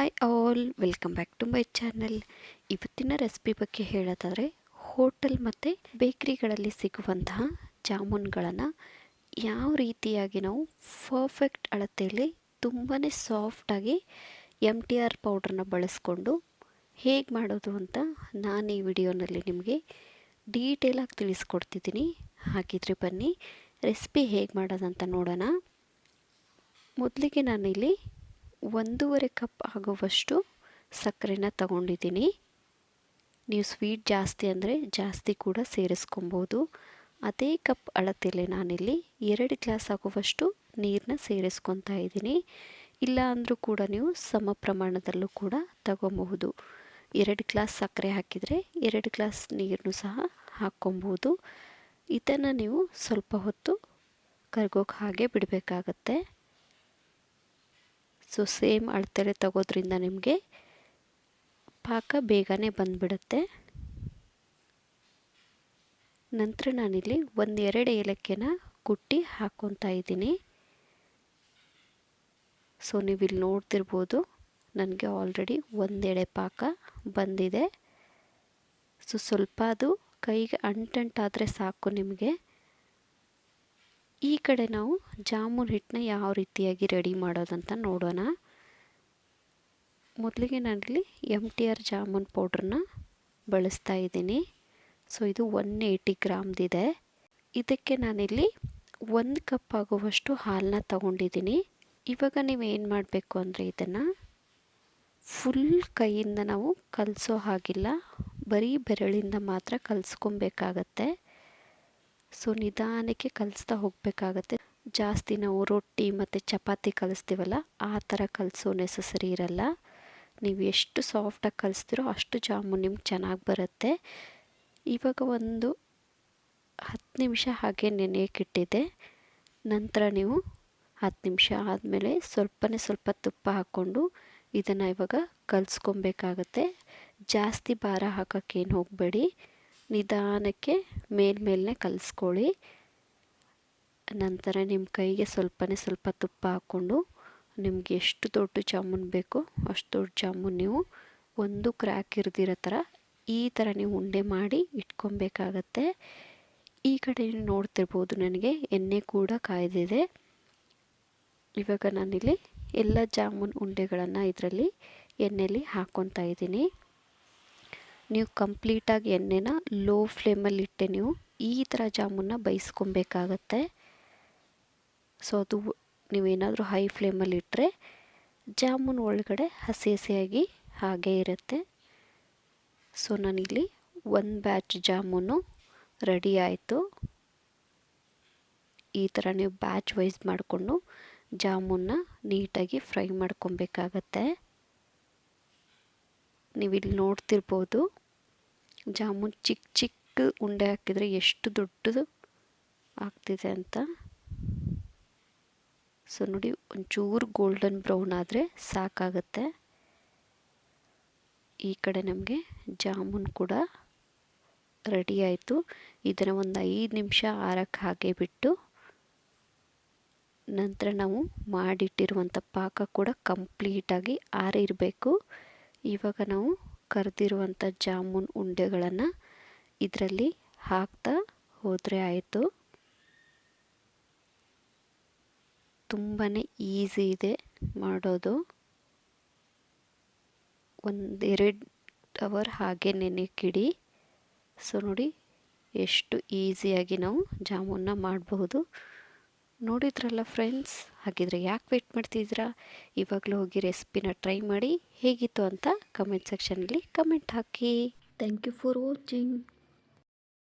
Hi all, welcome back to my channel. ಇವತ್ತಿನ recipe ಬಗ್ಗೆ ಹೇಳೋದಾದರೆ, ಹೋಟೆಲ್ ಮತ್ತು ಬೇಕ್ರಿಗಳಲ್ಲಿ ಸಿಗುವಂತಹ ಜಾಮೂನ್ಗಳನ್ನು ಯಾವ ರೀತಿಯಾಗಿ ನಾವು ಪರ್ಫೆಕ್ಟ್ ಅಳತೆಯಲ್ಲಿ ತುಂಬಾ ಸಾಫ್ಟಾಗಿ MTR ಪೌಡ್ರನ್ನ ಬಳಸ್ಕೊಂಡು ಹೇಗೆ ಮಾಡೋದು ಅಂತ ನಾನು ಈ ವಿಡಿಯೋನಲ್ಲಿ ನಿಮಗೆ ಡೀಟೇಲಾಗಿ ತಿಳಿಸ್ಕೊಡ್ತಿದ್ದೀನಿ. ಹಾಗಿದ್ರೆ ಬನ್ನಿ ರೆಸಿಪಿ ಹೇಗೆ ಮಾಡೋದಂತ ನೋಡೋಣ. ಮೊದಲಿಗೆ ನಾನಿಲ್ಲಿ 1.5 ಕಪ್ ಆಗುವಷ್ಟು ಸಕ್ಕರೆನ ತಗೊಂಡಿದ್ದೀನಿ. ನೀವು ಸ್ವೀಟ್ ಜಾಸ್ತಿ ಅಂದರೆ ಜಾಸ್ತಿ ಕೂಡ ಸೇರಿಸ್ಕೊಬೋದು. ಅದೇ ಕಪ್ ಅಳತೆಯಲ್ಲಿ ನಾನಿಲ್ಲಿ 2 ಗ್ಲಾಸ್ ಆಗುವಷ್ಟು ನೀರನ್ನ ಸೇರಿಸ್ಕೊತಾ ಇದ್ದೀನಿ. ಇಲ್ಲ ಅಂದರೂ ಕೂಡ ನೀವು ಸಮ ಪ್ರಮಾಣದಲ್ಲೂ ಕೂಡ ತಗೊಬಹುದು. 2 ಗ್ಲಾಸ್ ಸಕ್ಕರೆ ಹಾಕಿದರೆ 2 ಗ್ಲಾಸ್ ನೀರನ್ನು ಸಹ ಹಾಕ್ಕೊಬೋದು. ಇದನ್ನು ನೀವು ಸ್ವಲ್ಪ ಹೊತ್ತು ಕರಗೋಕೆ ಹಾಗೆ ಬಿಡಬೇಕಾಗತ್ತೆ. ಸೊ ಸೇಮ್ ಅಳತೆಲೆ ತಗೋದ್ರಿಂದ ನಿಮಗೆ ಪಾಕ ಬೇಗನೆ ಬಂದುಬಿಡುತ್ತೆ. ನಂತರ ನಾನಿಲ್ಲಿ 1-2 ಏಲಕ್ಕಿನ ಕುಟ್ಟಿ ಹಾಕ್ಕೊತಾ ಇದ್ದೀನಿ. ಸೊ ನೀವಿಲ್ಲಿ ನೋಡ್ತಿರ್ಬೋದು, ನನಗೆ ಆಲ್ರೆಡಿ 1 ಎಳೆ ಪಾಕ ಬಂದಿದೆ. ಸೊ ಸ್ವಲ್ಪ ಅದು ಕೈಗೆ ಅಂಟಂಟಾದರೆ ಸಾಕು ನಿಮಗೆ. ಈ ಕಡೆ ನಾವು ಜಾಮೂನ್ ಹಿಟ್ಟನ್ನ ಯಾವ ರೀತಿಯಾಗಿ ರೆಡಿ ಮಾಡೋದಂತ ನೋಡೋಣ. ಮೊದಲಿಗೆ ನಾನಿಲ್ಲಿ MTR ಜಾಮೂನ್ ಪೌಡ್ರನ್ನ ಬಳಸ್ತಾ ಇದ್ದೀನಿ. ಸೊ ಇದು 180 ಗ್ರಾಮ್ದಿದೆ. ಇದಕ್ಕೆ ನಾನಿಲ್ಲಿ 1 ಕಪ್ ಆಗುವಷ್ಟು ಹಾಲನ್ನ ತಗೊಂಡಿದ್ದೀನಿ. ಇವಾಗ ನೀವು ಏನು ಮಾಡಬೇಕು ಅಂದರೆ ಇದನ್ನು ಫುಲ್ ಕೈಯಿಂದ ನಾವು ಕಲಸೋ ಹಾಗಿಲ್ಲ, ಬರೀ ಬೆರಳಿಂದ ಮಾತ್ರ ಕಲಿಸ್ಕೊಬೇಕಾಗತ್ತೆ. ಸೊ ನಿಧಾನಕ್ಕೆ ಕಲಿಸ್ತಾ ಹೋಗಬೇಕಾಗತ್ತೆ. ಜಾಸ್ತಿ ನಾವು ರೊಟ್ಟಿ ಮತ್ತು ಚಪಾತಿ ಕಲಿಸ್ತೀವಲ್ಲ, ಆ ಥರ ಕಲಿಸೋ ನೆಸಸರಿ ಇರಲ್ಲ. ನೀವು ಎಷ್ಟು ಸಾಫ್ಟಾಗಿ ಕಲಿಸ್ತೀರೋ ಅಷ್ಟು ಜಾಮೂನ್ ನಿಮ್ಗೆ ಚೆನ್ನಾಗಿ ಬರುತ್ತೆ. ಇವಾಗ ಒಂದು 10 ನಿಮಿಷ ಹಾಗೆ ನೆನೆಯಕ್ಕಿಟ್ಟಿದ್ದೆ. ನಂತರ ನೀವು 10 ನಿಮಿಷ ಆದಮೇಲೆ ಸ್ವಲ್ಪ ತುಪ್ಪ ಹಾಕ್ಕೊಂಡು ಇದನ್ನು ಇವಾಗ ಕಲಿಸ್ಕೊಬೇಕಾಗತ್ತೆ. ಜಾಸ್ತಿ ಭಾರ ಹಾಕೋಕ್ಕೇನು ಹೋಗಬೇಡಿ, ನಿಧಾನಕ್ಕೆ ಮೇಲ್ಮೇಲೆ ಕಲಿಸ್ಕೊಳ್ಳಿ. ನಂತರ ನಿಮ್ಮ ಕೈಗೆ ಸ್ವಲ್ಪ ತುಪ್ಪ ಹಾಕ್ಕೊಂಡು ನಿಮ್ಗೆ ಎಷ್ಟು ದೊಡ್ಡ ಜಾಮೂನ್ ಬೇಕೋ ಅಷ್ಟು ದೊಡ್ಡ ಜಾಮೂನ್ ನೀವು ಒಂದು ಕ್ರ್ಯಾಕ್ ಇರ್ದಿರೋ ಥರ ಈ ಥರ ನೀವು ಉಂಡೆ ಮಾಡಿ ಇಟ್ಕೊಬೇಕಾಗತ್ತೆ. ಈ ಕಡೆ ನೋಡ್ತಿರ್ಬೋದು, ನನಗೆ ಎಣ್ಣೆ ಕೂಡ ಕಾಯ್ದಿದೆ. ಇವಾಗ ನಾನಿಲ್ಲಿ ಎಲ್ಲ ಜಾಮೂನ್ ಉಂಡೆಗಳನ್ನು ಇದರಲ್ಲಿ ಎಣ್ಣೆಯಲ್ಲಿ ಹಾಕ್ಕೊತಾ ಇದ್ದೀನಿ. ನೀವು ಕಂಪ್ಲೀಟಾಗಿ ಎಣ್ಣೆನ ಲೋ ಫ್ಲೇಮಲ್ಲಿ ಇಟ್ಟೆ ನೀವು ಈ ಥರ ಜಾಮೂನ್ನ ಬೇಯಿಸ್ಕೊಬೇಕಾಗತ್ತೆ. ಸೊ ಅದು ನೀವೇನಾದರೂ ಹೈ ಫ್ಲೇಮಲ್ಲಿ ಇಟ್ಟರೆ ಜಾಮೂನ್ ಒಳಗಡೆ ಹಸಿ ಹಸಿಯಾಗಿ ಹಾಗೇ ಇರುತ್ತೆ. ಸೊ ನಾನಿಲ್ಲಿ 1 ಬ್ಯಾಚ್ ಜಾಮೂನು ರೆಡಿ ಆಯಿತು. ಈ ಥರ ನೀವು ಬ್ಯಾಚ್ ವೈಸ್ ಮಾಡಿಕೊಂಡು ಜಾಮೂನ್ನ ನೀಟಾಗಿ ಫ್ರೈ ಮಾಡ್ಕೊಬೇಕಾಗತ್ತೆ. ನೀವಿಲ್ಲಿ ನೋಡ್ತಿರ್ಬೋದು, ಜಾಮೂನ್ ಚಿಕ್ಕ ಉಂಡೆ ಹಾಕಿದರೆ ಎಷ್ಟು ದೊಡ್ಡದು ಆಗ್ತಿದೆ ಅಂತ. ಸೊ ನೋಡಿ, ಒಂಚೂರು ಗೋಲ್ಡನ್ ಬ್ರೌನ್ ಆದರೆ ಸಾಕಾಗತ್ತೆ. ಈ ಕಡೆ ನಮಗೆ ಜಾಮೂನ್ ಕೂಡ ರೆಡಿ ಆಯಿತು. ಇದನ್ನು ಒಂದು 5 ನಿಮಿಷ ಆರಕ್ಕೆ ಹಾಗೆ ಬಿಟ್ಟು ನಂತರ ನಾವು ಮಾಡಿಟ್ಟಿರುವಂಥ ಪಾಕ ಕೂಡ ಕಂಪ್ಲೀಟಾಗಿ ಆರಿರಬೇಕು. ಇವಾಗ ನಾವು ಕರೆದಿರುವಂಥ ಜಾಮೂನ್ ಉಂಡೆಗಳನ್ನು ಇದರಲ್ಲಿ ಹಾಕ್ತಾ ಹೋದರೆ ಆಯಿತು. ತುಂಬಾ ಈಸಿ ಇದೆ ಮಾಡೋದು. 1-2 ಅವರ್ ಹಾಗೆ ನೆನೆಯಕ್ಕಿಡಿ. ಸೊ ನೋಡಿ ಎಷ್ಟು ಈಸಿಯಾಗಿ ನಾವು ಜಾಮೂನ್ನ ಮಾಡಬಹುದು. ನೋಡಿದ್ರಲ್ಲ ಫ್ರೆಂಡ್ಸ್, ಹಾಗಿದ್ರೆ ಯಾಕೆ ವೇಟ್ ಮಾಡ್ತಿದ್ದೀರಾ? ಇವಾಗಲೂ ಹೋಗಿ ರೆಸಿಪಿನ ಟ್ರೈ ಮಾಡಿ ಹೇಗಿತ್ತು ಅಂತ ಕಮೆಂಟ್ ಸೆಕ್ಷನಲ್ಲಿ ಕಮೆಂಟ್ ಹಾಕಿ. Thank you for watching.